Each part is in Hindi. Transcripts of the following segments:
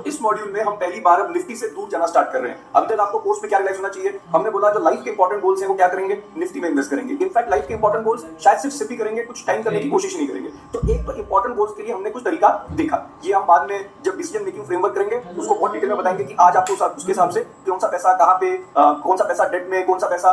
इस मॉड्यूल में हम पहली बार अब निफ्टी से दूर जाना स्टार्ट कर रहे हैं। अभी तक आपको कोर्स में क्या रियलाइज होना चाहिए, हमने बोला जो लाइफ के इंपॉर्टेंट गोल्स हैं वो क्या करेंगे, निफ्टी में इन्वेस्ट करेंगे। इनफैक्ट लाइफ के इंपॉर्टेंट गोल्स शायद सिर्फ सिप ही करेंगे, कुछ टाइम करने की कोशिश नहीं करेंगे। तो एक तो इंपॉर्टेंट गोल्स के लिए हमने कुछ तरीका देखा, ये हम बाद में जब डिसीजन मेकिंग फ्रेमवर्क करेंगे उसको बहुत डिटेल में बताएंगे कि आज आपको उसके हिसाब से कौन सा पैसा कहाँ पे, कौन सा पैसा डेट में, कौन सा पैसा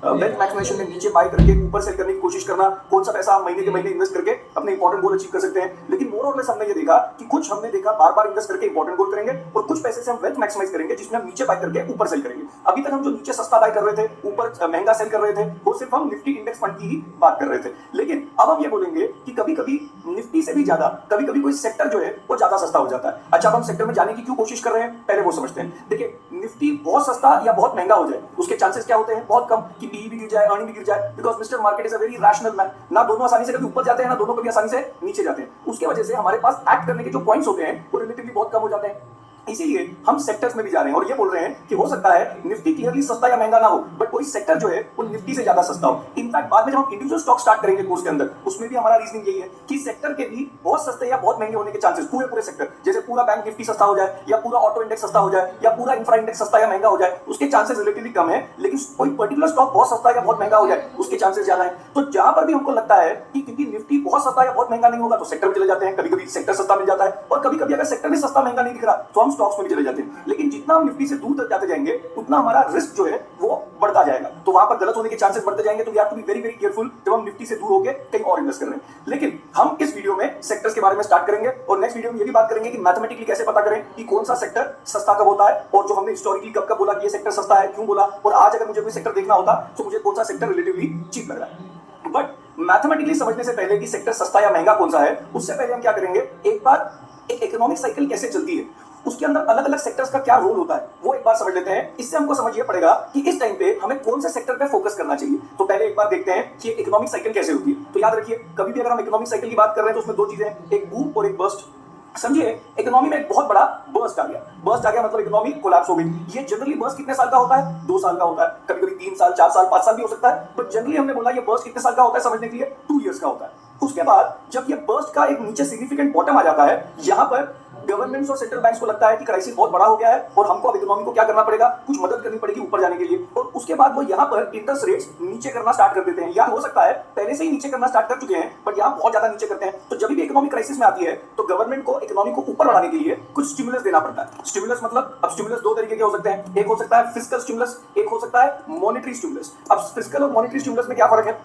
वेल्थ मैक्सिमाइजेशन में नीचे बाय करके ऊपर सेल करने की कोशिश करना, कौन सा पैसा हम महीने के महीने इन्वेस्ट करके अपने इंपॉर्टेंट गोल अचीव कर सकते हैं। लेकिन मोर और लेस हमने ये देखा कि कुछ हमने देखा बार बार इन्वेस्ट करके इंपॉर्टेंट गोल करेंगे और कुछ पैसे से हम वेल्थ मैक्सिमाइज करेंगे जिसमें हम नीचे बाय करके ऊपर सेल करेंगे। अभी तक हम जो नीचे सस्ता बाय कर रहे थे, ऊपर महंगा सेल कर रहे थे, वो सिर्फ हम निफ्टी इंडेक्स फंड की ही बात कर रहे थे। लेकिन अब हम ये बोलेंगे कि कभी कभी निफ्टी से भी ज्यादा कभी कभी कोई सेक्टर जो है वो ज्यादा सस्ता हो जाता है। अच्छा, अब हम सेक्टर में जाने की क्यों कोशिश कर रहे हैं, पहले वो समझते हैं। देखिए, निफ्टी बहुत सस्ता या बहुत महंगा हो जाए उसके चांसेस क्या होते हैं, बहुत कम, कि पीई भी गिर जाए, अर्निंग भी गिर जाए, because mister market is a very rational man. ना दोनों आसानी से कभी ऊपर जाते हैं, ना दोनों कभी आसानी से नीचे जाते हैं। उसकी वजह से हमारे पास एक्ट करने के जो पॉइंट्स होते हैं वो रिलेटिवली बहुत कम हो जाते हैं। इसीलिए हम सेक्टर्स में भी जा रहे हैं और ये बोल रहे हैं कि हो सकता है निफ्टी क्लियरली सस्ता या महंगा ना हो, बट कोई सेक्टर जो है वो निफ्टी से ज्यादा सस्ता हो। इनफैक्ट बाद में जब हम इंडिविजुअल स्टॉक स्टार्ट करेंगे कोर्स के अंदर, उसमें भी हमारा रीजनिंग यही है कि सेक्टर के भी बहुत सस्ते या बहुत महंगे होने के चांसेस, पूरे सेक्टर, जैसे पूरा बैंक निफ्टी सस्ता हो जाए या पूरा ऑटो इंडेक्स सस्ता हो जाए या पूरा इंफ्रा इंडेक्स सस्ता या महंगा हो जाए, उसके चांसेस रिलेटिवली कम है। लेकिन कोई पर्टिकुलर स्टॉक बहुत सस्ता या बहुत महंगा हो जाए उसके चांसेस ज्यादा है। तो जहां पर भी हमको लगता है कि क्योंकि निफ्टी बहुत सस्ता या बहुत महंगा नहीं होगा तो सेक्टर में चले जाते हैं। कभी कभी सेक्टर सस्ता मिल जाता है और कभी कभी अगर सेक्टर में सस्ता महंगा नहीं दिख रहा तो हम स्टॉक्स में भी चले जाते हैं। लेकिन जितना हम निफ्टी से दूर तक जाते जाएंगे उतना हमारा रिस्क जो है वो बढ़ता जाएगा, तो वहां पर गलत होने के चांसेस बढ़ते जाएंगे। तो we have to be very very careful जब हम निफ्टी से दूर होकर कहीं और इन्वेस्ट कर रहे हैं। लेकिन हम इस वीडियो में सेक्टर्स के बारे में स्टार्ट करेंगे और नेक्स्ट वीडियो में ये भी बात करेंगे कि मैथमेटिकली कैसे पता करें कि कौन सा सेक्टर सस्ता कब होता है, और जो हमने हिस्टोरिकली कब कब बोला कि ये सेक्टर सस्ता है, क्यों बोला, और आज अगर मुझे कोई सेक्टर देखना होता तो मुझे कौन सा सेक्टर रिलेटिवली चीप लग रहा है। बट मैथमेटिकली समझने से पहले कि सेक्टर सस्ता या महंगा कौन सा है, उससे पहले हम क्या करेंगे, एक बार एक इकोनॉमिक साइकिल कैसे चलती है, उसके अंदर अलग अलग सेक्टर्स का क्या रोल होता है वो एक बार समझ लेते हैं। इससे हमको समझिए पड़ेगा कि इस टाइम पे हमें कौन से सेक्टर पे फोकस करना चाहिए। तो पहले एक बार देखते हैं कि इकोनॉमिक साइकिल कैसे होती है। तो याद रखिए, कभी भी अगर हम इकोनॉमिक साइकिल की बात कर रहे हैं तो उसमें दो चीजें हैं, एक बूम और एक बर्स्ट। समझिए, इकोनॉमी में एक बहुत बड़ा बर्स्ट आ गया मतलब इकोनॉमी कोलैप्स हो गई। ये जनरली बर्स्ट कितने साल का होता है, 2 साल का होता है, कभी कभी 3 साल, 4 साल, 5 साल भी हो सकता है, बट जनरली हमने बोला ये बर्स्ट कितने साल का होता है समझने के लिए 2 इयर्स का होता है। उसके बाद जब ये बर्स्ट का एक नीचे सिग्निफिकेंट बॉटम आ जाता है, यहां पर गवर्नमेंट्स और सेंट्रल बैंक्स को लगता है कि क्राइसिस बहुत बड़ा हो गया है और हमको अब इकोनॉमी को क्या करना पड़ेगा, कुछ मदद करनी पड़ेगी ऊपर जाने के लिए। और उसके बाद वो यहाँ पर इंटरेस्ट रेट्स नीचे करना स्टार्ट कर देते हैं, या हो सकता है पहले से ही नीचे करना स्टार्ट कर चुके हैं बट यहाँ बहुत ज्यादा नीचे करते हैं। तो जब भी इकोनॉमिक क्राइसिस में आती है तो गवर्नमेंट को इकोनॉमी को ऊपर बढ़ाने के लिए कुछ स्टिमुलस देना पड़ता है। स्टिमुलस मतलब, अब स्टिमुलस दो तरीके के हो सकते हैं, एक हो सकता है फिस्कल स्टिमुलस, एक हो सकता है मॉनेटरी स्टिमुलस। अब फिस्कल और मॉनेटरी स्टिमुलस में क्या फर्क है,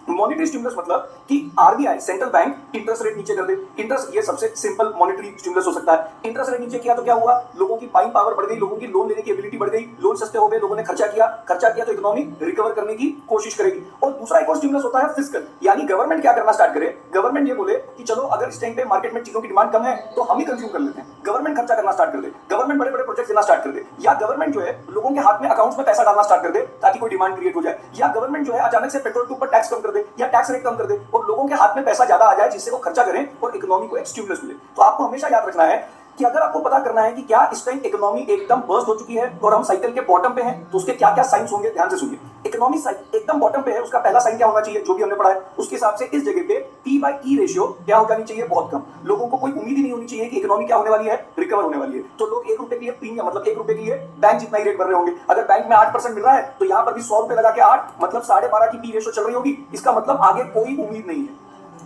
मॉनेटरी स्टिमुलस मतलब कि RBI central bank interest rate नीचे कर दे। इंटरेस्ट, ये सबसे सिंपल मॉनेटरी स्टिमुलस हो सकता है। इंटरेस्ट रेट नीचे किया तो क्या हुआ, लोगों की बाइंग पावर बढ़ गई, लोगों की लोन लेने की एबिलिटी बढ़ गई, लोन सस्ते हो गए, लोगों ने खर्चा किया तो इकोनॉमी रिकवर करने की कोशिश करेगी। और दूसरा एक और स्टिमुलस होता है फिस्कल, यानी गवर्नमेंट क्या करना स्टार्ट करे, गवर्नमेंट ये बोले कि चलो अगर इस टाइम पे मार्केट में चीजों की डिमांड कम है तो हम ही कंज्यूम कर लेते हैं, गवर्नमेंट खर्चा करना स्टार्ट कर दे, गवर्नमेंट बड़े बड़े प्रोजेक्ट देना स्टार्ट कर दे, या गवर्नमेंट जो है लोगों के हाथ में अकाउंट्स में पैसा डालना स्टार्ट कर दे ताकि कोई डिमांड क्रिएट हो जाए, या गवर्नमेंट जो है अचानक से पेट्रोल के ऊपर टैक्स कम कर दे या टैक्स रेट कर दे और लोगों के हाथ में पैसा ज्यादा आ जाए जिससे वो खर्चा करें और इकोनॉमी को एक स्टिमुलस मिले। तो आपको हमेशा याद रखना है कि अगर आपको पता करना है कि क्या इस टाइम इकोनॉमी एकदम बर्स्ट हो चुकी है और हम साइकिल के बॉटम पे हैं तो उसके क्या क्या साइंस होंगे, ध्यान से सुनिए। इकोनॉमी एकदम बॉटम पे है, उसका पहला साइन क्या होना चाहिए, जो भी हमने पढ़ा है उसके हिसाब से इस जगह पे P/E रेशियो क्या हो जानी चाहिए, बहुत कम। लोगों को कोई उम्मीद ही नहीं होनी चाहिए कि इकोनॉमी क्या होने वाली है, रिकवर होने वाली है। तो लोग 1 रुपए के लिए प्रीमियम, मतलब 1 रुपए के लिए बैंक जितना ही रेट भर रहे होंगे। अगर बैंक में 8% मिल रहा है तो यहाँ पर भी 100 रुपए लगा के 8 मतलब 12.5 की P रेशियो चल रही होगी, इसका मतलब आगे कोई उम्मीद नहीं है।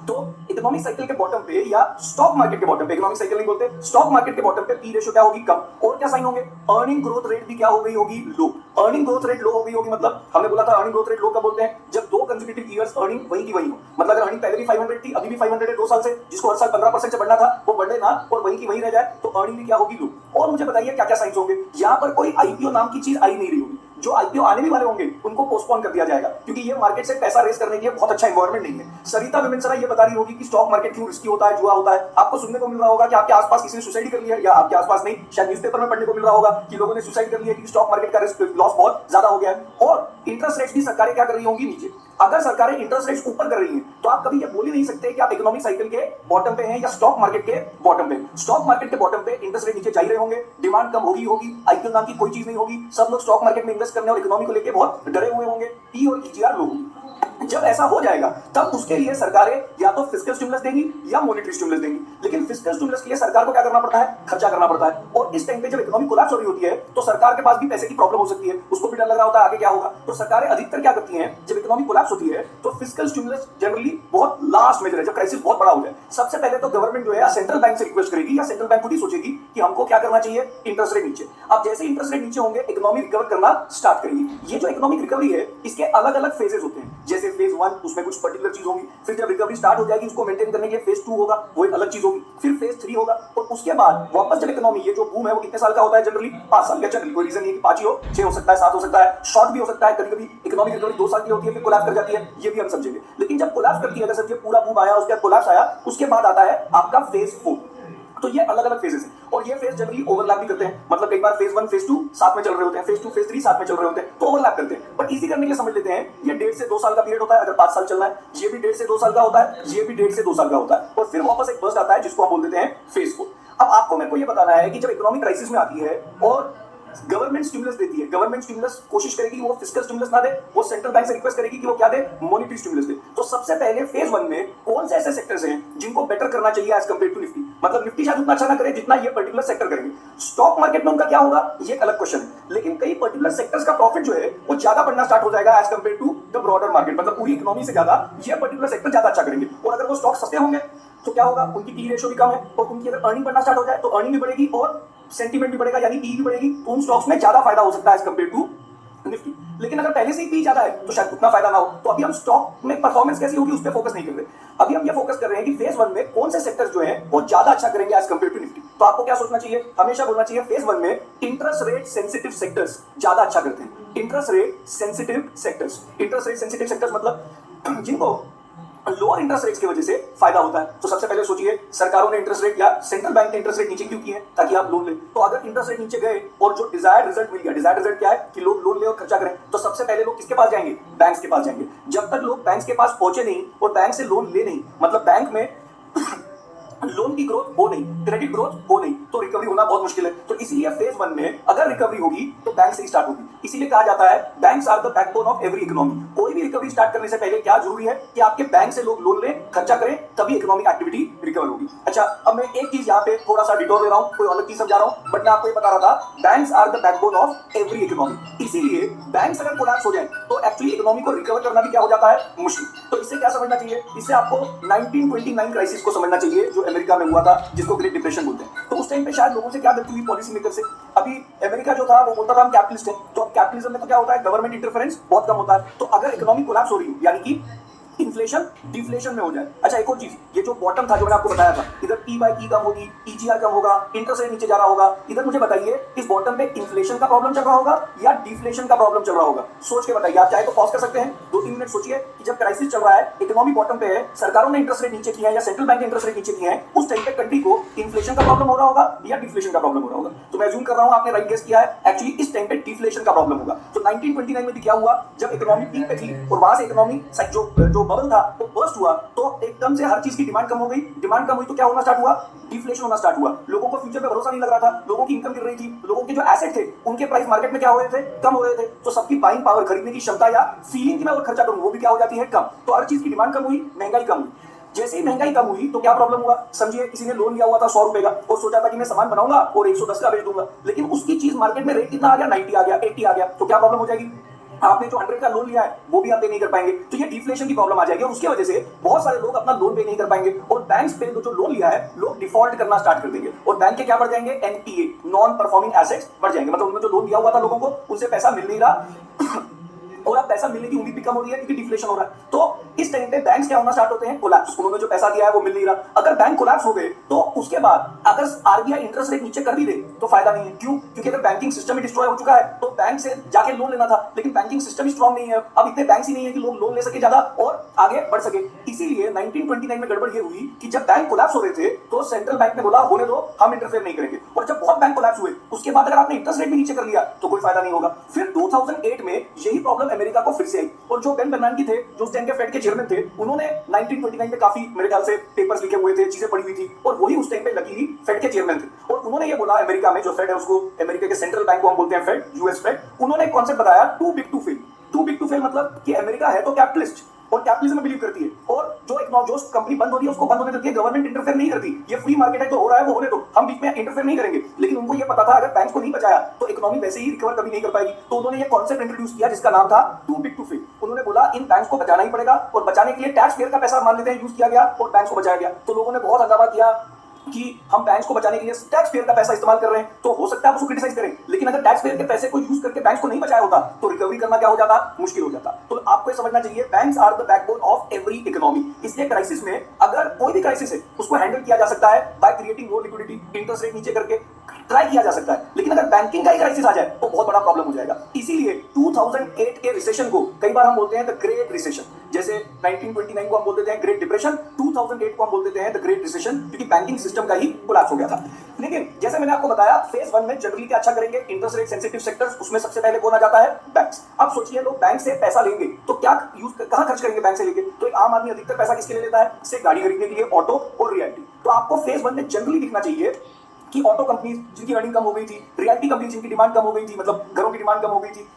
तो इकोनॉमिक साइकिल के बॉटम पे या स्टॉक मार्केट के बॉटम पे, इकोनॉमिक साइकिल नहीं बोलते, स्टॉक मार्केट के बॉटम पे पी रेशियो क्या होगी, कम। और क्या साइन होंगे, अर्निंग ग्रोथ रेट भी क्या हो गई होगी, लो। अर्निंग ग्रोथ रेट लो हो गई होगी, मतलब हमने बोला था अर्निंग ग्रोथ रेट लो कब बोलते हैं, जब 2 कंसेक्यूटिव ईयर्स अर्निंग वही की वही हो। मतलब अगर अर्निंग पहले भी 500 थी, अभी भी 500 है 2 साल से, जिसको हर साल 15% से बढ़ना था वो बढ़े ना और वही की वही रह जाए, तो अर्निंग भी क्या होगी, लो। और मुझे बताइए क्या क्या साइंस होंगे, यहाँ पर कोई आईपीओ नाम की चीज आई नहीं रही होगी, जो आईपीओ आने भी वाले होंगे उनको पोस्टपोन कर दिया जाएगा क्योंकि ये मार्केट से पैसा रेस करने के लिए बहुत अच्छा एनवायरनमेंट नहीं है। सरिता विमेंसरा ये बता रही होगी कि स्टॉक मार्केट क्यों रिस्की होता है, जुआ होता है। आपको सुनने को मिल रहा होगा कि आपके आसपास किसी ने सुसाइड कर लिया, या आपके आसपास नहीं, शायद न्यूज़पेपर में पढ़ने को मिल रहा होगा कि लोगों ने सुसाइड कर लिया कि स्टॉक मार्केट का रिस्क लॉस बहुत ज्यादा हो गया है। और इंटरेस्ट रेट्स भी सरकारें क्या कर रही होंगी, नीचे। अगर सरकारें इंटरेस्ट रेट्स ऊपर कर रही हैं तो आप कभी ये बोल ही नहीं सकते कि आप इकोनॉमिक साइकिल के बॉटम पे हैं या स्टॉक मार्केट के बॉटम पे। स्टॉक मार्केट के बॉटम पे इंटरेस्ट रेट नीचे जा ही रहे होंगे, डिमांड कम होगी, आईपीओ नाम की कोई चीज नहीं होगी, सब लोग स्टॉक मार्केट में इन्वेस्ट करने और इकोनॉमी को लेकर बहुत डरे हुए होंगे, पी और ईजीआर लो होगी। जब ऐसा हो जाएगा तब उसके लिए सरकारें या तो फिस्कल स्टिमुलस देंगी या मॉनेटरी स्टिमुलस देंगी। लेकिन फिस्कल स्टिमुलस के लिए सरकार को क्या करना पड़ता है? खर्चा करना पड़ता है। और इस टाइम पे जब इकोनॉमी कोलैप्स हो रही होती है तो सरकार के पास भी पैसे की प्रॉब्लम हो सकती है, उसको भी डर लग रहा होता है आगे क्या होगा। तो सरकारें अधिकतर क्या करती हैं, जब इकोनॉमी कोलैप्स होती है तो फिस्कल स्टिमुलस जनरली बहुत लास्ट मेजर है, जब क्राइसिस बहुत बड़ा हो जाए। सबसे पहले तो गवर्नमेंट जो है सेंट्रल बैंक से रिक्वेस्ट करेगी या सेंट्रल बैंक खुद ही सोचेगी कि हमको क्या करना चाहिए, इंटरेस्ट रेट नीचे। अब जैसे इंटरेस्ट रेट नीचे होंगे इकोनॉमी रिकवर करना स्टार्ट करेगी। ये जो इकोनॉमिक रिकवरी है इसके अलग अलग फेजेस होते हैं। जैसे फेज 1 उसमें कुछ पर्टिकुलर चीज होगी, फिर जब रिकवरी स्टार्ट हो जाएगी उसको मेंटेन करने के लिए फेज 2 होगा, वो एक अलग चीज होगी, फिर फेज 3 होगा। और उसके बाद वापस जब इकोनॉमी, ये जो बूम है वो कितने साल का होता है जनरली? 5 साल का। जनरली कोई रीजन नहीं है कि 5 ही हो, 6 हो सकता है, 7 हो सकता है, शॉर्ट भी हो सकता है। कभी कभी इकोनॉमिक रिकवरी 2 साल की होती है फिर कोलैप्स कर जाती है, ये भी हम समझेंगे। लेकिन जब कोलैप्स करती है, अगर समझिए पूरा बूम आया उसके बाद कोलैप्स आया, उसके बाद आता है आपका फेज 4। तो ये अलग अलग फेजेस हैं और ये फेज जनरली ओवरलैप भी करते हैं। मतलब कई बार फेज 1 फेज 2 साथ में चल रहे होते हैं, फेज 2 फेज 3 साथ में चल रहे होते हैं, तो ओवरलैप करते हैं। बट इजी करने के लिए समझ लेते हैं ये 1.5 से 2 साल का पीरियड होता है। अगर 5 साल चलना है, ये भी 1.5 से 2 साल का होता है, ये भी 1.5 से 2 साल का होता है। और फिर वापस एक बर्स्ट आता है जिसको हम बोल देते हैं फेज 4। अब आपको मेरे को ये बताना है कि जब इकोनॉमिक क्राइसिस में आती है और गवर्नमेंट स्टिमुलस देती है, गवर्नमेंट स्टिमुलस कोशिश करेगी वो फिस्कल स्टिमुलस ना दे, वो सेंट्रल बैंक से रिक्वेस्ट करेगी कि वो क्या दे, मॉनेटरी स्टिमुलस दे। तो सबसे पहले फेज 1 में कौन से ऐसे सेक्टर्स हैं जिनको बेटर करना चाहिए एज कंपेयर टू निफ्टी? मतलब निफ्टी शायद उतना अच्छा ना करे जितना ये पर्टिकुलर सेक्टर करेंगे। स्टॉक मार्केट में उनका क्या होगा ये एक अलग क्वेश्चन है, लेकिन कई पर्टिकुलर सेक्टर्स का प्रॉफिट जो है वो ज्यादा बढ़ना स्टार्ट हो जाएगा as compare to the broader market. मतलब पूरी इकोनॉमी से ज्यादा ये पर्टिकुलर सेक्टर ज्यादा अच्छा करेंगे। और अगर वो स्टॉक सस्ते होंगे तो क्या होगा, उनकी पी रेशियो भी कम है और उनकी अगर अर्निंग बढ़ना स्टार्ट हो जाए तो अर्निंग भी बढ़ेगी और सेंटीमेंट भी बढ़ेगा, यानी पी भी बढ़ेगी। तो उन स्टॉक्स में ज्यादा फायदा हो सकता है एज कंपेयर टू निफ्टी। लेकिन अगर पहले से ही पी ज्यादा है तो शायद उतना फायदा ना हो। तो अभी हम स्टॉक में परफॉर्मेंस कैसी होगी उस पर फोकस नहीं कर रहे। अभी हम ये फोकस कर रहे हैं कि फेज 1 में कौन से सेक्टर्स जो हैं वो ज्यादा अच्छा करेंगे एज कंपेयर टू निफ्टी। तो आपको क्या सोचना चाहिए, हमेशा बोलना चाहिए फेज 1 में इंटरेस्ट रेट सेंसिटिव सेक्टर्स ज्यादा अच्छा करते हैं। Interest rate sensitive sectors, interest rate sensitive sectors मतलब जिनको लोअर इंटरेस्ट रेट्स की वजह से फायदा होता है। तो सबसे पहले सोचिए सरकारों ने इंटरेस्ट रेट या सेंट्रल बैंक ने इंटरेस्ट रेट नीचे क्यों किए? ताकि आप लोन लें। तो अगर इंटरेस्ट रेट नीचे गए और जो डिजायर्ड रिजल्ट मिल गया, डिजायर्ड रिजल्ट क्या है कि लोग लोन ले और खर्चा करें, तो सबसे पहले लोग किसके पास जाएंगे? बैंक्स के पास जाएंगे। जब तक लोग बैंक्स के पास पहुंचे नहीं और बैंक से लोन ले नहीं, मतलब बैंक में लोन की ग्रोथ हो नहीं, क्रेडिट ग्रोथ हो नहीं, तो रिकवरी होना बहुत मुश्किल है। तो इसलिए फेज 1 में अगर रिकवरी होगी तो बैंक से ही स्टार्ट होगी। इसीलिए कहा जाता है banks are the backbone of every economy. कोई भी रिकवरी स्टार्ट करने से पहले क्या जरूरी है कि आपके बैंक से लोग लोन लें, खर्चा करें, तभी इकोनॉमिक एक्टिविटी रिकवर होगी। अच्छा, अब मैं एक चीज यहाँ पे थोड़ा सा डिटोर दे रहा हूँ, कोई अलग चीज समझा रहा हूँ, बट मैं आपको ये बता रहा था banks are the backbone of every economy. इसीलिए बैंक्स अगर कोलैप्स हो जाए तो एक्चुअली इकोनॉमी को रिकवर करना भी क्या हो जाता है, मुश्किल। तो इससे क्या समझना चाहिए, इससे आपको 1929 क्राइसिस को समझना चाहिए जो अमेरिका में हुआ था, जिसको ग्रेट डिप्रेशन बोलते हैं। तो उस टाइम पे शायद लोगों से क्या गलती हुई पॉलिसी मेकर से। अभी अमेरिका जो था वो बोलता था हम कैपिटलिस्ट हैं, तो अब कैपिटलिज्म में तो क्या होता है, गवर्नमेंट इंटरफेरेंस बहुत कम होता है। तो अगर इकोनॉमी कोलैप्स हो रही है यानी कि इन्फ्लेशन डिफ्लेशन में हो जाए। अच्छा, एक और चीज, ये जो बॉटम था जो मैंने आपको बताया था, इधर पी बाई ई कम होगी, ईजीआर कम होगा, इंटरेस्ट रेट नीचे जा रहा होगा। इधर मुझे बताइए इस बॉटम पे इन्फ्लेशन का प्रॉब्लम चल रहा होगा या डिफ्लेशन का प्रॉब्लम चल रहा होगा? सोच के बताइए। आप चाहे तो पॉज कर सकते हैं, 2-3 मिनट सोचिए कि जब क्राइसिस चल रहा है, इकोनॉमी बॉटम पे है, सरकारों ने इंटरेस्ट रेट नीचे किया है या सेंट्रल बैंक ने इंटरेस्ट रेट नीचे किया है, उस टाइम पे कंट्री को इन्फ्लेशन का प्रॉब्लम हो रहा होगा या डिफ्लेशन का प्रॉब्लम हो रहा होगा? तो मैं अज्यूम कर रहा हूं आपने राइट गेस किया है, एक्चुअली इस टाइम पे डिफ्लेशन का प्रॉब्लम होगा। तो 1929 में भी क्या हुआ, जब इकोनॉमी पीक पे थी और वहां से इकोनॉमी जो बबल था वो बर्स्ट हुआ, तो एकदम से हर चीज की डिमांड कम हो गई। डिमांड कम हुई तो क्या होना स्टार्ट हुआ, डिफ्लेशन होना स्टार्ट हुआ। लोगों को फ्यूचर पे भरोसा नहीं लग रहा था, लोगों की इनकम गिर रही थी, लोगों के जो एसेट थे उनके प्राइस मार्केट में क्या हो रहे थे, कम हो रहे थे। तो सबकी बाइंग पावर, खरीदने की क्षमता या फीलिंग की मैं और खर्चा करूं वो भी क्या हो जाती है, कम। तो हर चीज की डिमांड कम हुई, महंगाई कम हुई। जैसे ही महंगाई कम हुई तो क्या प्रॉब्लम हुआ, समझिए किसी ने लोन लिया हुआ था 100 रुपए का और सोचा था कि मैं सामान बनाऊंगा और 110 का बेच दूंगा, लेकिन उसकी चीज मार्केट में रेट कितना आ गया, 90 आ गया, 80 आ गया। तो क्या प्रॉब्लम हो जाएगी, आपने जो 100 का लोन लिया है वो भी आप पे नहीं कर पाएंगे। तो ये डिफ्लेशन की प्रॉब्लम आ जाएगी और उसकी वजह से बहुत सारे लोग अपना लोन पे नहीं कर पाएंगे और बैंक्स पे जो लोन लिया है लोग डिफॉल्ट करना स्टार्ट कर देंगे और बैंक के क्या बढ़ जाएंगे, एनपीए, नॉन परफॉर्मिंग एसेट्स बढ़ जाएंगे। मतलब उन्होंने जो लोन दिया हुआ था लोगों को उनसे पैसा मिल नहीं रहा और अब पैसा मिलने की उम्मीद भी कम हो रही है क्योंकि डिफ्लेशन हो रहा है। तो इस टाइम पे बैंक्स क्या होना स्टार्ट होते हैं, कोलैप्स। उन्होंने जो पैसा दिया है वो मिल नहीं रहा। अगर बैंक कोलैप्स हो गए तो उसके बाद अगर आरबीआई इंटरेस्ट रेट नीचे कर भी दे तो फायदा नहीं है। क्यों? क्योंकि अगर बैंकिंग सिस्टम ही डिस्ट्रॉय हो चुका है तो बैंक से जाके लोन लेना था, लेकिन बैंकिंग सिस्टम ही स्ट्रांग नहीं है। अब इतने बैंक्स ही नहीं है कि लोग लोन ले सके ज्यादा और आगे बढ़ सके। इसीलिए 1929 में गड़बड़ ये हुई कि जब बैंक कोलैप्स हो रहे थे तो सेंट्रल बैंक ने बोला होने दो, हम इंटरफेयर नहीं करेंगे। और जब बहुत बैंक कोलैप्स हुए उसके बाद अगर आपने इंटरेस्ट रेट भी नीचे कर लिया तो कोई फायदा नहीं होगा। फिर 2008 में यही प्रॉब्लम अमेरिका को फिर से आई और जो बेन बर्नांकी थे, जो उस टाइम के फेड के चेयरमैन थे, उन्होंने 1929 में काफी मेरे ख्याल से पेपर्स लिखे हुए थे, चीजें पढ़ी हुई थी और वही उस टाइम पे लकीली फेड के चेयरमैन थे। और उन्होंने ये बोला, अमेरिका में जो फेड है उसको, अमेरिका के सेंट्रल बैंक को हम बोलते हैं फेड, यूएस फेड, उन्होंने एक कॉन्सेप्ट बताया, too big to fail. Too big to fail मतलब कि अमेरिका है तो कैपिटलिस्ट, और कैपिटलिज्म में बिलीव करती है, और जो कंपनी बंद हो रही है उसको बंद होने देती है, गवर्नमेंट इंटरफेयर नहीं करती, ये फ्री मार्केट है, तो हो रहा है वो होने दो, हम बीच में इंटरफेयर नहीं करेंगे। लेकिन उनको ये पता था अगर बैंक को नहीं बचाया तो इकोनॉमी वैसे ही रिकवर कभी नहीं कर पाएगी, तो उन्होंने ये कॉन्सेप्ट इंट्रोड्यूस किया जिसका नाम था टू बिग टू फेल। उन्होंने बोला इन बैंक्स को बचाना ही पड़ेगा, और बचाने के लिए टैक्स पेयर का पैसा मान लेते हैं यूज किया गया और बैंक्स को बचाया गया। तो लोगों ने बहुत हंगामा किया कि हम बैंक्स को बचाने के लिए टैक्स पेयर का पैसा इस्तेमाल कर रहे हैं, तो हो सकता है आप उसको क्रिटिसाइज करें, लेकिन अगर टैक्स पेयर के पैसे को यूज करके बैंक्स को नहीं बचाया होता तो रिकवरी करना क्या हो जाता, मुश्किल हो जाता। तो आपको ये समझना चाहिए banks are the backbone of every economy. इसलिए क्राइसिस में अगर कोई भी क्राइसिस है उसको हैंडल किया जा सकता है by creating more liquidity, interest rate नीचे करके ट्राई किया जा सकता है। लेकिन अगर बैंकिंग का ही क्राइसिस आ जाए तो बहुत बड़ा प्रॉब्लम हो जाएगा। इसीलिए 2008 के रिसेशन को कई बार हम बोलते हैं द ग्रेट रिसेशन, जैसे 1929 को हम बोल देते हैं ग्रेट डिप्रेशन, 2008 को हम बोल देते हैं द ग्रेट रिसेशन, क्योंकि बैंकिंग सिस्टम का ही कोलैप्स हो गया था। लेकिन जैसे मैंने आपको बताया फेज 1 में जनरली क्या अच्छा करेंगे, इंटरेस्ट रेट सेंसिटिव सेक्टर्स, उसमें सबसे पहले कौन आ जाता है, बैंक्स। अब सोचिए लोग बैंक से पैसा लेंगे तो क्या कहां खर्च करेंगे बैंक से लेके, तो एक आम आदमी अधिकतर पैसा किसके लिए लेता है, से गाड़ी खरीदने के लिए, ऑटो और रियल्टी। तो आपको फेज 1 में जनरली दिखना चाहिए कि ऑटो कंपनी जिनकी अर्निंग कम हो गई थी, रियल्टी कंपनी जिनकी डिमांड कम हो गई थी, मतलब घरों की डिमांड कम हो गई थी,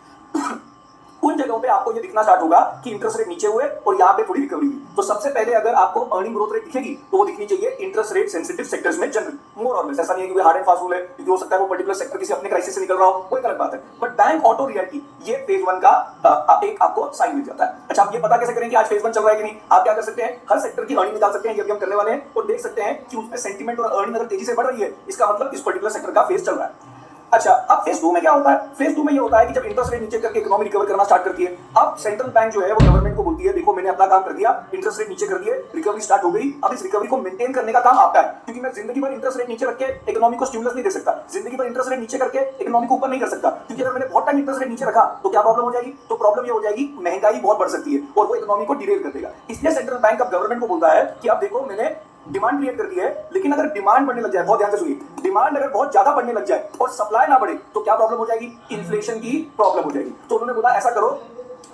उन जगहों पे आपको ये दिखना स्टार्ट होगा कि इंटरेस्ट रेट नीचे हुए और यहाँ पे थोड़ी रिकवरी हुई। तो सबसे पहले अगर आपको अर्निंग ग्रोथ रेट दिखेगी तो वो दिखनी चाहिए इंटरेस्ट रेट सेंसिटिव सेक्टर्स में जनरल, मोर और लेस। ऐसा नहीं है कि हार्ड एंड फास्ट रूल है, क्योंकि हो सकता है वो पर्टिकुलर सेक्टर किसी अपने क्राइसिस से निकल रहा हो, वो एक अलग बात है। बट बैंक, ऑटो, रियल्टी, ये फेज 1 का एक आपको साइन मिल जाता है। अच्छा, आप ये पता कैसे करें कि आज फेज 1 चल रहा है कि नहीं? आप क्या कर सकते हैं, हर सेक्टर की अर्निंग निकाल सकते हैं, ये भी हम करने वाले हैं, और देख सकते हैं कि उसमें सेंटीमेंट और अर्निंग अगर तेजी से बढ़ रही है, इसका मतलब इस पर्टिकुलर सेक्टर का फेज चल रहा है। अच्छा, अब फेज 2 में क्या होता है? फेज 2 में ये होता है कि जब इंटरेस्ट रेट नीचे करके इकोनॉमी रिकवर करना स्टार्ट करती है, अब सेंट्रल बैंक जो है वो गवर्नमेंट को बोलती है देखो मैंने अपना काम कर दिया, इंटरेस्ट रेट नीचे कर दिए, रिकवरी स्टार्ट हो गई, अब इस रिकवरी को मेंटेन करने का काम आपका है, क्योंकि मैं जिंदगी भर इंटरेस्ट रेट नीचे रख के इकोनॉमी को स्टिमुलस नहीं दे सकता, जिंदगी भर इंटरेस्ट रेट नीचे करके इकोनॉमी को ऊपर नहीं कर सकता, क्योंकि अगर मैंने बहुत टाइम इंटरेस्ट रेट नीचे रखा तो क्या प्रॉब्लम हो जाएगी? तो प्रॉब्लम ये हो जाएगी महंगाई बहुत बढ़ सकती है और वो इकोनॉमी को डिरेल कर देगा। इसलिए सेंट्रल बैंक अब गवर्नमेंट को बोलता है कि अब देखो मैंने डिमांड क्रिएट कर दी है, लेकिन अगर डिमांड बढ़ने लग जाए, बहुत ध्यान से सुनिए, डिमांड अगर बहुत ज्यादा बढ़ने लग जाए और सप्लाई ना बढ़े तो क्या प्रॉब्लम हो जाएगी? इन्फ्लेशन की प्रॉब्लम हो जाएगी। तो उन्होंने बोला ऐसा करो,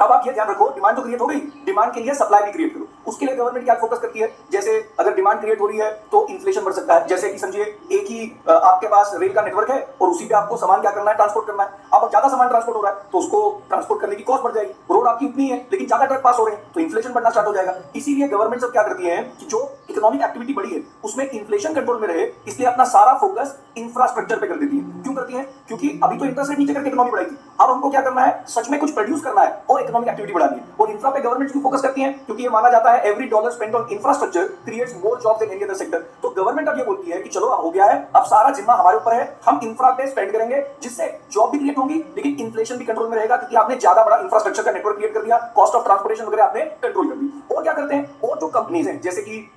अब आप ये ध्यान रखो, डिमांड तो क्रिएट हो गई, डिमांड के लिए सप्लाई भी क्रिएट करो। उसके लिए गवर्नमेंट क्या फोकस करती है, जैसे अगर डिमांड क्रिएट हो रही है तो इन्फ्लेशन बढ़ सकता है। जैसे कि समझिए एक ही आपके पास रेल का नेटवर्क है और उसी पे आपको सामान क्या करना है, ट्रांसपोर्ट करना है। अब ज्यादा सामान ट्रांसपोर्ट हो रहा है तो उसको ट्रांसपोर्ट करने की कॉस्ट बढ़ जाएगी, रोड आपकी उतनी है लेकिन ज्यादा ट्रक पास हो रहे हैं तो इन्फ्लेशन बढ़ना स्टार्ट हो जाएगा। इसीलिए गवर्नमेंट सब क्या करती है कि जो इकोनॉमिक एक्टिविटी बढ़ी है उसमें इन्फ्लेशन कंट्रोल में रहे, इसलिए अपना सारा फोकस इंफ्रास्ट्रक्चर पे कर देती है। क्यों करती है? क्योंकि अभी तो इंटरेस्ट रेट नीचे करके इकोनॉमी बढ़ाई थी, अब हमको क्या करना है, सच में कुछ प्रोड्यूस करना है और इकोनॉमिक एक्टिविटी बढ़ानी है। और इंफ्रा पे गवर्नमेंट क्यों फोकस करती है? क्योंकि ये माना जाता है every dollar spent on infrastructure creates more jobs than any other sector. तो गवर्नमेंट अब ये बोलती है कि चलो अब हो गया है, अब सारा जिम्मा हमारे ऊपर है, हम इंफ्रा पे स्पेंड करेंगे जिससे जॉब भी क्रिएट होगी लेकिन इन्फ्लेशन भी कंट्रोल में रहेगा, क्योंकि आपने ज्यादा बड़ा इंफ्रास्ट्रक्चर का नेटवर्क क्रिएट कर दिया, कॉस्ट ऑफ ट्रांसपोर्टेशन वगैरह आपने कंट्रोल कर दी। और क्या करते हैं, और जो कंपनीज हैं जैसे कि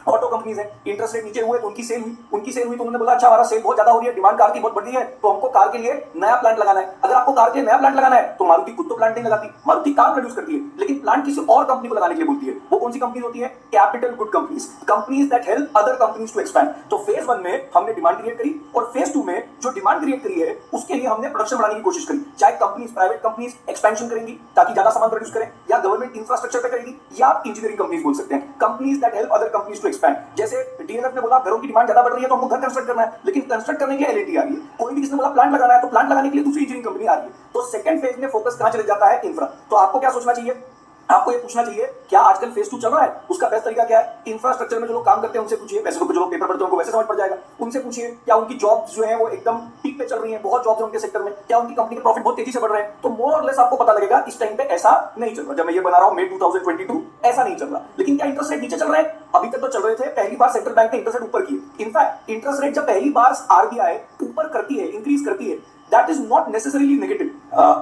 ऑटो कंपनीज है, इंटरेस्ट रेट नीचे हुए तो उनकी सेल हुई तो उन्होंने बोला अच्छा हमारा सेल बहुत ज्यादा हो रही है, डिमांड कार की बहुत बढ़ रही है, तो हमको कार के लिए नया प्लांट लगाना है। अगर आपको कार के लिए नया प्लांट लगाना है तो मारुति खुद तो प्लांट नहीं लगाती, मारुति कार प्रोड्यूस करती है, लेकिन प्लांट किसी और कंपनी को लगाने के लिए बोलती है। वो कौन सी कंपनी होती है? Capital good companies, companies that help other companies to expand. तो फेज 1 में हमने डिमांड क्रिएट करी और फेज 2 में जो डिमांड क्रिएट करी है उसके लिए हमने प्रोडक्शन बढ़ाने की कोशिश करी। चाहे कंपनीज, प्राइवेट कंपनीज एक्सपेंशन करेंगी ताकि ज्यादा सामान प्रोड्यूस करें, या गवर्नमेंट इंफ्रास्ट्रक्चर पे करेगी, या आप इंजीनियरिंग कंपनीज बोल सकते हैं, companies that help other companies to expand. जैसे डीएलएफ ने बोला घरों की डिमांड ज्यादा बढ़ रही है तो हमको घर कंस्ट्रक्ट करना है, लेकिन कंस्ट्रक्ट करने के लिए एलएनटी आ रही है। कोई भी किसने बोला प्लांट लगाना है तो प्लांट लगाने के लिए दूसरी इंजीनियरिंग कंपनी आ रही है। तो सेकंड फेज में फोकस कहां चले जाता है? इंफ्रा। तो आपको क्या सोचना चाहिए, आपको ये पूछना चाहिए क्या आजकल फेज 2 चल रहा है, उसका बेस्ट तरीका क्या है? इंफ्रास्ट्रक्चर में जो लोग काम करते हैं उनसे पूछिए, वैसे तो जो लोग पेपर पढ़ते हैं उनको वैसे समझ पड़ जाएगा, उनसे पूछिए क्या उनकी जॉब्स जो है वो एकदम पीक पे चल रही है, बहुत जॉब्स है उनके सेक्टर में, क्या उनकी कंपनी के प्रॉफिट बहुत तेजी से बढ़ रहे हैं। तो मोर और लेस आपको पता लगेगा इस टाइम पे ऐसा नहीं चल रहा, जब मैं ये बना रहा हूं मई 2022 ऐसा नहीं चल रहा। लेकिन क्या इंटरेस्ट रेट नीचे चल रहे हैं? अभी तक तो चल रहे थे, पहली बार सेंट्रल बैंक ने इंटरेस्ट रेट ऊपर किए। इनफैक्ट इंटरेस्ट रेट जब पहली बार आरबीआई ऊपर करती है, इंक्रीज करती है, that is not necessarily negative.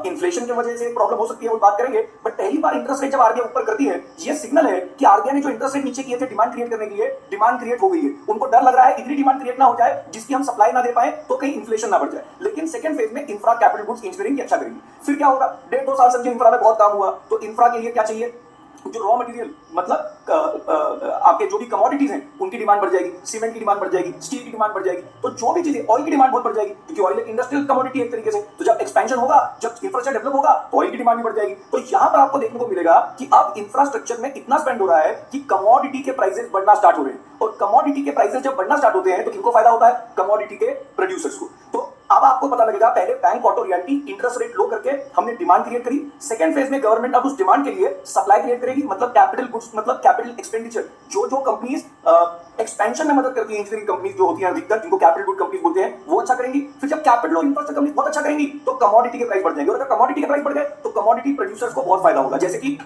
Inflation की वजह से प्रॉब्लम हो सकती है, वो बात करेंगे, बट पहली बार इंटरेस्ट रेट जब आरबीआई ऊपर करती है, ये सिग्नल है कि आरबीआई ने जो इंटरेस्ट रेट नीचे किए थे डिमांड क्रिएट करने के लिए, डिमांड क्रिएट हो गई है। उनको डर लग रहा है इतनी डिमांड क्रिएट ना हो जाए जिसकी हम सप्लाई ना दे पाए तो कहीं इन्फ्लेशन ना बढ़ जाए। लेकिन सेकंड फेज में इंफ्रा, कैपिटल गुड्स, इंजीनियरिंग अच्छा करेंगे। फिर क्या होगा? 1.5-2 साल समझे इंफ्रा में बहुत काम हुआ, तो इंफ्रा के लिए क्या चाहिए? जो रॉ मटेरियल मतलब आपके जो भी कमोडिटीज हैं उनकी डिमांड बढ़ जाएगी, सीमेंट की डिमांड बढ़ जाएगी, स्टील की डिमांड बढ़ जाएगी, तो जो भी चीजें, ऑयल की डिमांड बहुत बढ़ जाएगी क्योंकि ऑयल एक इंडस्ट्रियल कमोडिटी है एक तरीके से। तो जब एक्सपेंशन होगा, जब इंफ्रास्ट्रक्चर डेवलप होगा तो ऑयल की डिमांड भी बढ़ जाएगी। तो यहां पर आपको देखने को मिलेगा कि अब इंफ्रास्ट्रक्चर में इतना स्पेंड हो रहा है कि कमोडिटी के प्राइसेस बढ़ना स्टार्ट हो रहे हैं, और कमोडिटी के प्राइसेस जब बढ़ना स्टार्ट होते हैं तो किनको फायदा होता है? कमोडिटी के प्रोड्यूसर्स को। तो अब आपको पता लगेगा, पहले bank auto reality interest rate low करके हमने डिमांड क्रिएट करी। सेकंड फेज में गवर्नमेंट अब उस डिमांड के लिए सप्लाई क्रिएट करेगी, मतलब कैपिटल गुड्स, मतलब कैपिटल एक्सपेंडिचर। जो जो कंपनीज एक्सपेंशन में मदद करती है, इंजीनियरिंग कंपनीज जो होती हैं अधिकतर, जिनको कैपिटल गुड कंपनीज बोलते हैं, वो अच्छा करेंगी। फिर जब कैपिटल और इंफ्रास्ट्रक्चर कंपनीज बहुत अच्छा करेंगी तो कमोडिटी के प्राइस बढ़ जाएंगे, और अगर कमोडिटी के प्राइस बढ़ गए तो कमोडिटी प्रोड्यूसर्स को बहुत फायदा होगा। जैसे कि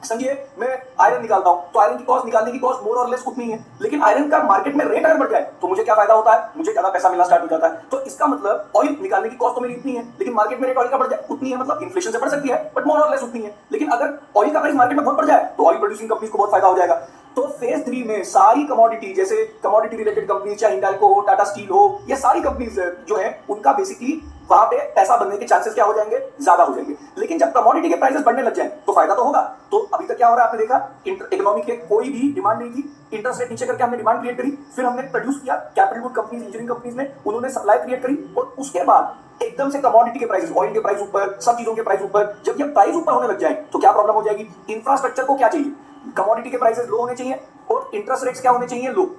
समझिए, मैं आयरन निकालता हूं तो आयरन की कॉस्ट निकालने की कॉस्ट मोर और लेस उतनी है, लेकिन आयरन का मार्केट में रेट अगर बढ़ जाए तो मुझे क्या फायदा होता है, मुझे ज्यादा पैसा मिलना स्टार्ट हो जाता है। तो इसका मतलब ऑयल निकालने की कॉस्ट तो मेरी इतनी है, लेकिन मार्केट में रेट ऑयल का बढ़ जाए उतनी है, मतलब इन्फ्लेशन से बढ़ सकती है बट मोर और लेस उतनी है। लेकिन अगर ऑयल का प्राइस मार्केट में बहुत बढ़ जाए तो ऑयल प्रोड्यूसिंग कंपनीज को बहुत फायदा हो जाएगा। तो फेज 3 में सारी कमोडिटी, जैसे कमोडिटी रिलेटेड कंपनीज, चाहे हिंडाल्को हो, टाटा स्टील हो, ये सारी कंपनीज जो है उनका बेसिकली वहां पे पैसा बनने के चांसेस क्या हो जाएंगे, ज्यादा हो जाएंगे। लेकिन जब कमोडिटी के प्राइसेस बढ़ने लग जाए तो फायदा तो होगा। तो अभी तक क्या हो रहा है आपने देखा, इकोनॉमी के कोई भी डिमांड नहीं थी, इंटरेस्ट रेट नीचे करके हमने डिमांड क्रिएट करी, फिर हमने प्रोड्यूस किया, capital good companies, engineering companies ने, उन्होंने सप्लाई क्रिएट करी, और उसके बाद एकदम से कमोडिटी के प्राइसेस, ऑयल के प्राइस ऊपर, सब चीजों के प्राइस ऊपर, जब ये प्राइस ऊपर होने लग जाए तो क्या प्रॉब्लम हो जाएगी, इंफ्रास्ट्रक्चर को क्या चाहिए, कमोडिटी के प्राइसेस लो होने चाहिए और इंटरेस्ट रेट्स क्या होने चाहिए, लो।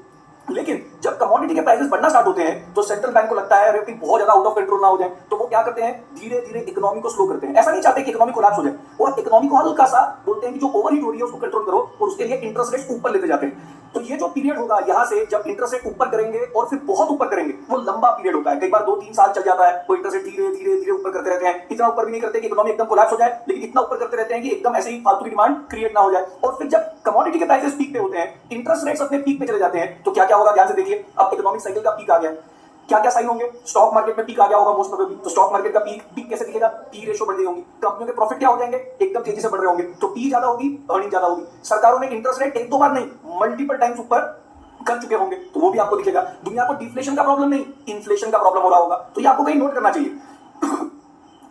लेकिन जब कमोडिटी के प्राइसेस बढ़ना स्टार्ट होते हैं तो सेंट्रल बैंक को लगता है अरे बहुत ज्यादा आउट ऑफ कंट्रोल ना हो जाए, तो वो क्या करते हैं, धीरे धीरे इकोनॉमी को स्लो करते हैं। ऐसा नहीं चाहते कि इकोनॉमी कोलैप्स हो जाए, और इकोनॉमी को हल्का सा बोलते हैं कि जो ओवरहीट हो रही है उसको कंट्रोल करो, और उसके लिए इंटरेस्ट रेट ऊपर लेते जाते हैं। तो ये जो पीरियड होगा यहां से जब इंटरेस्ट रेट ऊपर करेंगे और फिर बहुत ऊपर करेंगे, वो लंबा पीरियड होता है, कई बार 2-3 साल चल जाता है। वो इंटरेस्ट रेट धीरे धीरे धीरे ऊपर करते रहते हैं, इतना ऊपर भी नहीं करते कि इकोनॉमी एकदम कोलैप्स हो जाए, लेकिन इतना ऊपर करते रहते हैं कि एकदम ऐसे ही फालतू की डिमांड क्रिएट ना हो जाए। और फिर जब कमोडिटी के प्राइसेस पीक पे होते हैं, इंटरेस्ट रेट्स अपने पीक पे चले जाते हैं, तो क्या क्या होगा, ध्यान से देखिए। अब इकोनॉमिक साइकिल का पीक आ गया, क्या क्या साइन होंगे, स्टॉक मार्केट में पीक आ गया होगा मोस्ट प्रोबेबली। तो स्टॉक मार्केट का पीक कैसे दिखेगा, पी रेशो बढ़ गई होगी, कंपनियों के प्रॉफिट क्या हो जाएंगे, एकदम तेजी से बढ़ रहे होंगे, तो पी ज्यादा होगी, अर्निंग ज्यादा होगी। सरकारों ने इंटरेस्ट रेट एक दो बार नहीं, मल्टीपल टाइम्स ऊपर कर चुके होंगे, तो वो भी आपको दिखेगा। दुनिया को डिफ्लेशन का प्रॉब्लम नहीं, इन्फ्लेशन का प्रॉब्लम हो रहा होगा, तो ये आपको कहीं नोट करना चाहिए।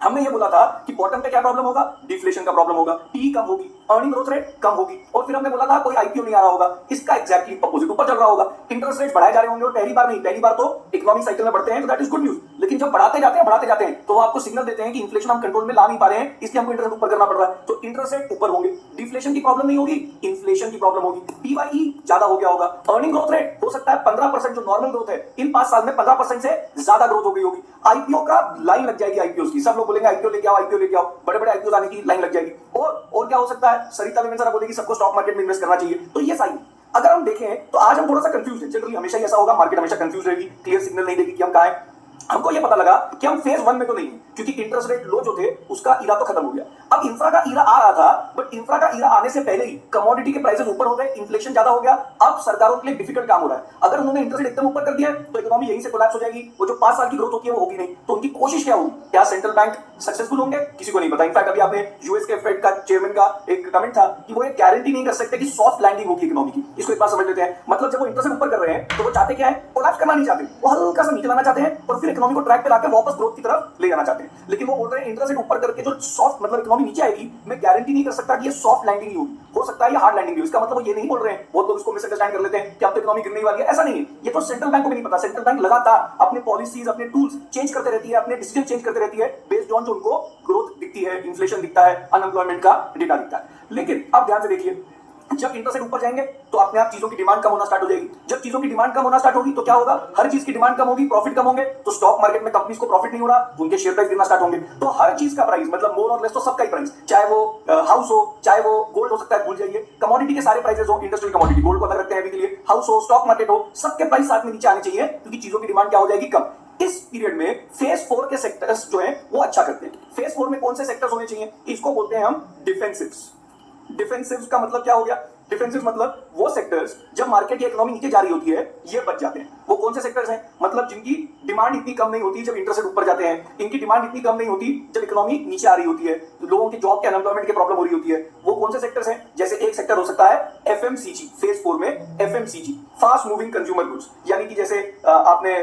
हमने ये बोला था कि बॉटम पे क्या प्रॉब्लम होगा, डिफ्लेशन का प्रॉब्लम होगा, पी कम होगी, अर्निंग ग्रोथ रेट कम होगी, और फिर हमने बोला था कोई आईपीओ नहीं आ रहा होगा, इसका एग्जैक्टली अपोजिट ऊपर चल रहा होगा, इंटरेस्ट रेट बढ़ाए जा रहे होंगे, और पहली बार नहीं, पहली बार तो इकोनॉमिक साइकिल में बढ़ते हैं तो दैट इज गुड न्यूज। लेकिन जब बढ़ाते जाते हैं तो वो आपको सिग्नल देते हैं कि इन्फ्लेशन हम कंट्रोल में ला नहीं पा रहे हैं, इसलिए हमको इंटरेस्ट ऊपर करना पड़ रहा है। तो इंटरेस्ट रेट ऊपर होंगे, डिफ्लेशन की प्रॉब्लम नहीं होगी, इन्फ्लेशन की प्रॉब्लम होगी, पीवाई ज्यादा हो गया होगा, अर्निंग ग्रोथ रेट हो सकता है 15%, जो नॉर्मल ग्रोथ है इन 5 साल में 15% से ज्यादा ग्रोथ हो गई होगी। आईपीओ का लाइन लग जाएगी, आईपीओ की, सब लोग बोलेंगे आईपीओ लेके आओ, आईपीओ लेके आओ, बड़े बड़े आईपीओ आने की लाइन लग जाएगी। और क्या हो सकता है, सरिता विलियम्स बोलेगी सबको स्टॉक मार्केट में इन्वेस्ट करना चाहिए। तो ये साइन अगर हम देखें तो आज हम थोड़ा सा कंफ्यूज है, जनरली हमेशा ही ऐसा होगा, मार्केट हमेशा कंफ्यूज रहेगी, क्लियर सिग्नल नहीं देगी कि हम कहां हैं। हमको ये पता लगा कि हम फेज 1 में तो नहीं है, क्योंकि इंटरेस्ट रेट लो जो थे उसका ईरा तो खत्म हो गया। अब इंफ्रा का ईरा आ रहा था, बट इंफ्रा का ईरा आने से पहले ही कमोडिटी के प्राइसेस ऊपर हो गए, इन्फ्लेशन ज्यादा हो गया। अब सरकारों के लिए डिफिकल्ट काम हो रहा है, अगर उन्होंने इंटरेस्ट रेट एकदम ऊपर कर दिया तो इकोनॉमी यहीं से कोलैप्स हो जाएगी, वो जो 5 साल की ग्रोथ होती है वो होगी नहीं। तो उनकी कोशिश क्या होगी, क्या सेंट्रल बैंक सक्सेसफुल होंगे, किसी को नहीं पता। इनफैक्ट अभी आपने यूएस के फेड का चेयरमैन का एक कमेंट था कि वो ये गारंटी नहीं कर सकते कि सॉफ्ट लैंडिंग होगी इकोनॉमी की। इसको एक बार समझ लेते हैं, मतलब जब वो इंटरेस्ट ऊपर कर रहे हैं तो वो चाहते क्या है, कोलैप्स करना नहीं चाहते, वो हल्का सा नीचे लाना चाहते हैं और फिर इकोनॉमी को ट्रैक पे लाकर वापस ग्रोथ की तरफ ले जाना चाहते हैं। लेकिन वो बोल रहे हैं इंटरेस्ट रेट ऊपर करके जो सॉफ्ट, मतलब इकोनॉमी नीचे आएगी, मैं गारंटी नहीं कर सकता कि ये सॉफ्ट लैंडिंग ही होगी, हो सकता है ये हार्ड लैंडिंग भी। इसका मतलब वो ये नहीं बोल रहे हैं, बहुत लोग इसको मिसअंडरस्टैंड कर लेते हैं कि अब तो इकोनॉमी गिरने वाली है, ऐसा नहीं है। ये तो सेंट्रल बैंक को भी नहीं पता, सेंट्रल बैंक लगातार अपने पॉलिसीज, अपने टूल्स चेंज करते रहती है, अपने डिसीजन चेंज करते रहती है बेस्ड ऑन जो उनको ग्रोथ दिखती है, इन्फ्लेशन दिखता है, अनएम्प्लॉयमेंट का डेटा दिखता है। लेकिन अब ध्यान से देखिए, जब इंटरेस्ट रेट ऊपर जाएंगे तो अपने आप चीजों की डिमांड कम होना स्टार्ट हो जाएगी। जब चीजों की डिमांड कम होना स्टार्ट होगी तो क्या होगा, हर चीज की डिमांड कम होगी, प्रॉफिट कम होंगे, तो स्टॉक मार्केट में कंपनीज को प्रॉफिट नहीं हो रहा, उनके शेयर प्राइस गिरना स्टार्ट होंगे। तो हर चीज का प्राइस, मतलब मोर और लेस तो सबका ही प्राइस, चाहे वो हाउस हो, चाहे वो गोल्ड हो सकता है, भूल जाइए, कमोडिटी के सारे प्राइसेस हो, इंडस्ट्रियल कमोडिटी, गोल्ड को अलग रखते हैं अभी के लिए, हाउस हो, स्टॉक मार्केट हो, सबके प्राइस साथ में नीचे आने चाहिए, क्योंकि चीजों की डिमांड क्या हो जाएगी, कम। इस पीरियड में फेज 4 के सेक्टर्स जो हैं वो अच्छा करते हैं। फेज 4 में कौन से सेक्टर्स होने चाहिए, इसको बोलते हैं हम डिफेंसिव्स। डिफेंसिव्स का मतलब क्या हो गया, डिफेंसिव मतलब वो सेक्टर्स जब मार्केट की इकोनॉमी नीचे जा रही होती है ये बच जाते हैं। वो कौन से सेक्टर्स हैं, मतलब जिनकी डिमांड इतनी कम नहीं होती जब इंटरेस्ट रेट ऊपर जाते हैं, इनकी डिमांड इतनी कम नहीं होती जब इकोनॉमी नीचे आ रही होती है, लोगों की जॉब के अनएम्प्लॉयमेंट की प्रॉब्लम हो रही होती है। वो कौन से सेक्टर्स हैं, जैसे एक सेक्टर हो सकता है एफएमसीजी, फेज 4 में FMCG, fast moving consumer goods, यानी कि जैसे आपने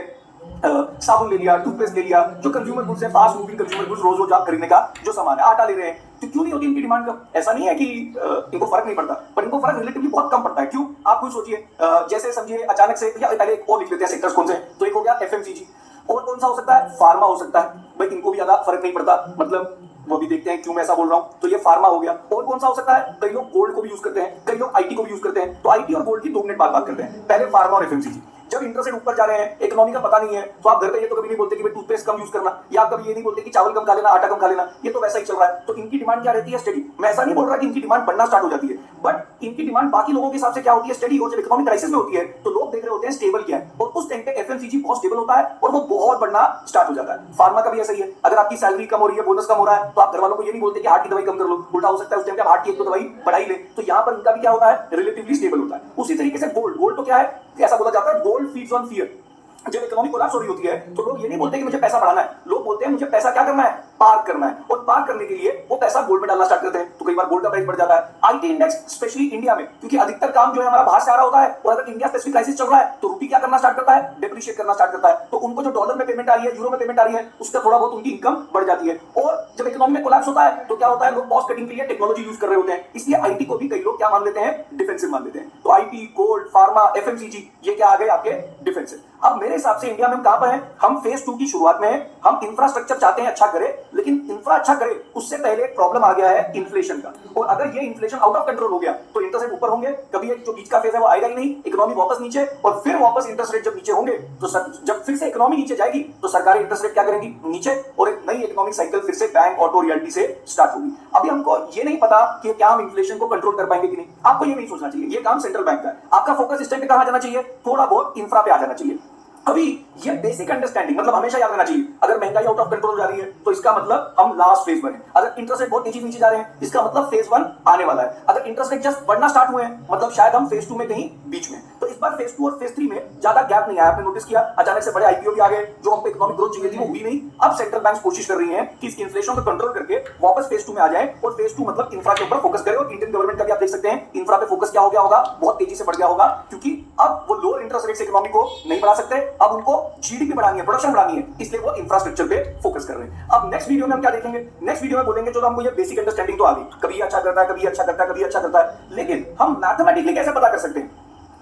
साबुन ले लिया, टूथपेस्ट ले लिया, जो कंज्यूमर गुड्स है, फास्ट मूविंग कंज्यूमर गुड्स, रोज रोज आप खरीदने का जो सामान है, आटा ले रहे हैं, तो क्यों नहीं होती इनकी डिमांड कम। ऐसा नहीं है कि इनको फर्क नहीं पड़ता, पर इनको फर्क रिलेटिवली बहुत कम पड़ता है। क्यों, आप खुद सोचिए, जैसे समझिए अचानक से, या पहले एक और लिख लेते हैं सेक्टर्स कौन से, तो एक हो गया एफएमसीजी, और कौन सा हो सकता है, फार्मा हो सकता है, भाई इनको भी ज्यादा फर्क नहीं पड़ता, मतलब वो भी देखते हैं क्यों मैं ऐसा बोल रहा हूं, तो ये फार्मा हो गया। और कौन सा हो सकता है, कई लोग गोल्ड को भी यूज करते हैं, कई लोग आईटी को भी यूज करते हैं, तो आईटी और गोल्ड की 2 मिनट बाद बात करते हैं, पहले फार्मा और एफएमसीजी। जब इंटरेस्ट रेट ऊपर जा रहे हैं, इकोनॉमी का पता नहीं है, तो आप घर पे ये तो कभी नहीं बोलते कि भाई टूथपेस्ट कम यूज करना, या आप कभी ये नहीं बोलते कि चावल कम खा लेना, आटा कम खा लेना, ये तो वैसा ही चल रहा है। तो इनकी डिमांड क्या रहती है? स्टडी। मैं ऐसा नहीं बोल रहा कि इनकी डिमांड बढ़ना स्टार्ट हो जाती है, बट इनकी डिमांड बाकी लोगों के हिसाब से क्या होती है? स्टडी। और जब इकोनॉमिक क्राइसिस में होती है तो लोग देख रहे होते हैं स्टेबल क्या है, और उस टाइम पे एफएमसीजी बहुत स्टेबल होता है और वो बहुत बढ़ना स्टार्ट हो जाता है। फार्मा का भी ऐसा ही है, अगर आपकी सैलरी कम हो रही है, बोनस कम हो रहा है, तो आप घर वालों को ये नहीं बोलते कि हार्ट की दवाई कम कर लो, उल्टा हो सकता है उस टाइम पे हार्ट की एक दो दवाई बढ़ा ही ले। तो यहाँ पर इनका भी क्या होता है? रिलेटिवली स्टेबल होता है। उसी तरीके से गोल्ड, गोल्ड तो क्या है? ऐसा बोला जाता है गोल्ड फीड्स ऑन फियर। जब इकोनॉमी कोलैप्स हो रही होती है तो लोग ये नहीं बोलते कि मुझे पैसा बढ़ाना है, लोग बोलते हैं मुझे पैसा क्या करना है? पार्क करना है। और पार्क करने के लिए वो पैसा गोल्ड में डालना स्टार्ट करते हैं, तो कई बार गोल्ड का प्राइस बढ़ जाता है। आईटी इंडेक्स स्पेशली इंडिया में, क्योंकि अधिकतर काम जो है हमारा बाहर से आ रहा होता है, और अगर इंडिया स्पेसिफिक क्राइसिस चल रहा है तो रूपी क्या करना स्टार्ट करता है? डिप्रिशिएट करना स्टार्ट करता है। तो उनको जो डॉलर में पेमेंट आ रही है, यूरो में पेमेंट आ रही है, उसका थोड़ा बहुत उनकी इनकम बढ़ जाती है। और जब इकोनॉमी में कोलैप्स होता है तो क्या होता है? लोग कॉस्ट कटिंग के लिए टेक्नोलॉजी यूज कर रहे होते हैं, इसलिए आईटी को भी कई लोग क्या मान लेते हैं? डिफेंसिव मान लेते हैं। तो आईटी, गोल्ड, फार्मा, एफएमसीजी, ये क्या आ गए? आपके डिफेंसिव। अब मेरे हिसाब से इंडिया में हम कहां पर हैं? हम फेज 2 की शुरुआत में हैं। हम इंफ्रास्ट्रक्चर चाहते हैं अच्छा करे, लेकिन इंफ्रा अच्छा करे उससे पहले एक प्रॉब्लम आ गया है इन्फ्लेशन का। और अगर ये इन्फ्लेशन आउट ऑफ कंट्रोल हो गया तो इंटरेस्ट रेट ऊपर होंगे, कभी एक जो बीच का फेज है वो आएगा ही नहीं, इकोनॉमी वापस नीचे, और फिर वापस इंटरेस्ट रेट जब नीचे होंगे तो जब फिर से इकोनॉमी नीचे जाएगी तो सरकारी इंटरेस्ट रेट क्या करेंगी? नीचे, और एक नई इकोनॉमिक साइकिल फिर से बैंक, ऑटो, रियल्टी से स्टार्ट होगी। अभी हमको ये नहीं पता कि क्या हम इन्फ्लेशन को कंट्रोल कर पाएंगे कि नहीं। आपको ये नहीं सोचना चाहिए, ये काम सेंट्रल बैंक का है। आपका फोकस इस टाइम पे कहां जाना चाहिए? थोड़ा बहुत इंफ्रा पे आ जाना चाहिए। अभी ये बेसिक अंडरस्टैंडिंग मतलब हमेशा याद रखना चाहिए, अगर महंगाई आउट ऑफ कंट्रोल हो जा रही है तो इसका मतलब हम लास्ट फेज में हैं। अगर इंटरेस्ट रेट बहुत तेजी नीचे जा रहे हैं, इसका मतलब फेज 1 आने वाला है। अगर इंटरेस्ट रेट जस्ट बढ़ना स्टार्ट हुए हैं, मतलब शायद हम फेज 2 में कहीं बीच में। तो इस बार फेज 2 और फेज 3 में ज्यादा गैप नहीं आया। आपने नोटिस किया अचानक से बड़े आईपीओ भी आ गए, जो हमको इकोनॉमिक ग्रोथ चाहिए थी वो हुई नहीं। अब सेंट्रल बैंक कोशिश कर रही है कि इस इन्फ्लेशन को कंट्रोल करके वापस फेज 2 में आ जाए, और फेज 2 मतलब इंफ्रा के ऊपर फोकस करें। और इंडियन गवर्नमेंट का भी आप देख सकते हैं इंफ्रा पे फोकस क्या हो गया होगा? बहुत तेजी से बढ़ गया होगा, क्योंकि अब वो लोअर इंटरेस्ट रेट से इकोनॉमी को नहीं बढ़ा सकते, अब उनको जीडीपी बढ़ानी है, प्रोडक्शन बढ़ानी है, इसलिए वो इंफ्रास्ट्रक्चर पे फोकस कर रहे हैं। अब नेक्स्ट वीडियो में हम क्या देखेंगे? नेक्स्ट वीडियो में बोलेंगे चलो हमको ये बेसिक अंडरस्टैंडिंग तो आ गई, कभी अच्छा करता है, कभी अच्छा करता है, कभी अच्छा करता है, लेकिन हम मैथमेटिकली कैसे पता कर सकते हैं?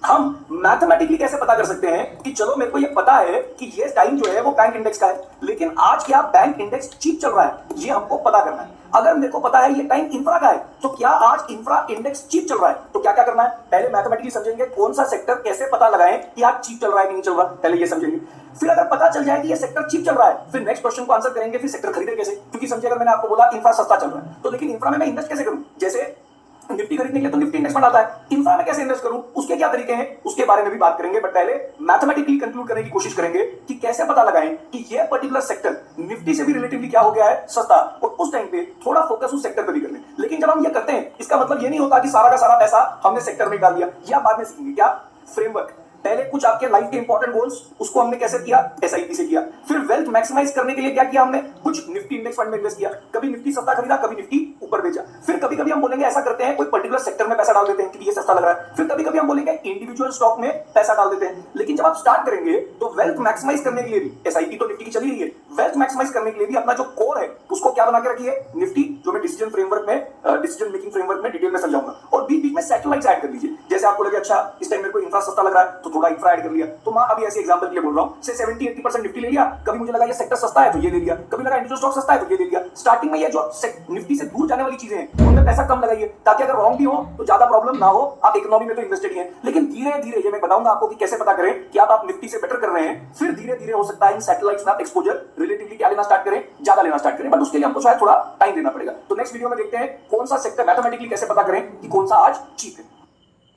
हम मैथमेटिकली कैसे पता कर सकते हैं कि चलो मेरे को ये पता है कि ये टाइम जो है वो बैंक इंडेक्स का है, लेकिन आज क्या बैंक इंडेक्स चीप चल रहा है, ये हमको पता करना है। अगर मेरे को पता है ये टाइम इंफ्रा का है, तो क्या आज इंफ्रा इंडेक्स चीप चल रहा है? तो क्या क्या करना है? पहले मैथमेटिकली समझेंगे कौन सा सेक्टर कैसे पता लगाएं कि आज चीप चल रहा है कि नहीं चल रहा, पहले ये समझेंगे। फिर अगर पता चल जाए कि ये सेक्टर चीप चल रहा है, फिर नेक्स्ट क्वेश्चन को आंसर करेंगे, फिर सेक्टर खरीदे कैसे? क्योंकि समझिए अगर मैंने आपको बोला इंफ्रा सस्ता चल रहा है, तो लेकिन इंफ्रा में मैं इन्वेस्ट कैसे करूं? जैसे निफ्टी खरीदने के लिए तो निफ्टी इंडेक्स फंड आता है, इंफ्रा में कैसे इन्वेस्ट करूं, उसके क्या तरीके हैं, उसके बारे में भी बात करेंगे। बट पहले मैथमेटिकली कंक्लूड करने की कोशिश करेंगे कि कैसे पता लगाएं कि ये पर्टिकुलर सेक्टर निफ्टी से भी रिलेटिवली क्या हो गया है? सस्ता। और उस टाइम पे थोड़ा फोकस उस सेक्टर पे भी कर लें। लेकिन जब हम ये करते हैं, इसका मतलब ये नहीं होता कि सारा का सारा पैसा हमने सेक्टर में डाल दिया, या बाद में सीखेंगे क्या फ्रेमवर्क। पहले कुछ आपके लाइफ के इंपॉर्टेंट गोल्स, उसको हमने कैसे किया? एसआईपी से किया। फिर वेल्थ मैक्सिमाइज करने के लिए क्या किया हमने? कुछ निफ्टी इंडेक्स फंड में इन्वेस्ट किया, कभी निफ्टी सस्ता खरीदा, कभी निफ्टी ऊपर बेचा। फिर कभी कभी हम बोलेंगे ऐसा करते हैं, कोई पर्टिकुलर सेक्टर में पैसा डाल देते हैं कि ये सस्ता लग रहा है। फिर कभी कभी हम बोलेंगे इंडिविजुअल स्टॉक में पैसा डाल देते हैं। लेकिन जब आप स्टार्ट करेंगे तो वेल्थ मैक्सिमाइज करने के लिए भी, एसआईपी तो निफ्टी की चली रही है, वेल्थ मैक्सिमाइज करने के लिए भी अपना जो कोर है उसको क्या बना के रखिए? निफ्टी, जो मैं डिसीजन फ्रेमवर्क में, डिसीजन मेकिंग फ्रेमवर्क में डिटेल में समझाऊंगा। और बीच बीच में सैटेलाइट्स ऐड कर लीजिए, जैसे आपको लगे अच्छा इस टाइम मेरे को इंफ्रा सस्ता लग रहा है तो थोड़ा इंफ्रा ऐड कर लिया। तो मैं अभी ऐसे एग्जांपल के लिए बोल रहा हूं, से 70-80% निफ्टी ले लिया, कभी मुझे लगा ये सेक्टर सस्ता है तो ये ले लिया, कभी लगा इंडिविजुअल स्टॉक सस्ता है तो ये ले लिया। स्टार्टिंग में ये जो निफ्टी से दूर जाने वाली चीजें हैं उनमें पैसा कम लगाइए, ताकि अगर रॉन्ग भी हो तो ज्यादा प्रॉब्लम ना हो। आप इकोनॉमी में तो इन्वेस्टेड ही हैं, लेकिन धीरे धीरे ये मैं बताऊंगा आपको कि कैसे पता करें कि आप निफ्टी से बेटर कर रहे हैं। फिर धीरे धीरे हो सकता है इन सैटेलाइट्स में आप एक्सपोजर रिलेटिवली क्या लेना स्टार्ट करें, ज्यादा लेना स्टार्ट करें, बट उसके लिए हमको शायद थोड़ा टाइम देना पड़ेगा। तो नेक्स्ट वीडियो में देखते हैं कौन सा सेक्टर मैथमेटिकली कैसे पता करें कि कौन सा आज चीप है।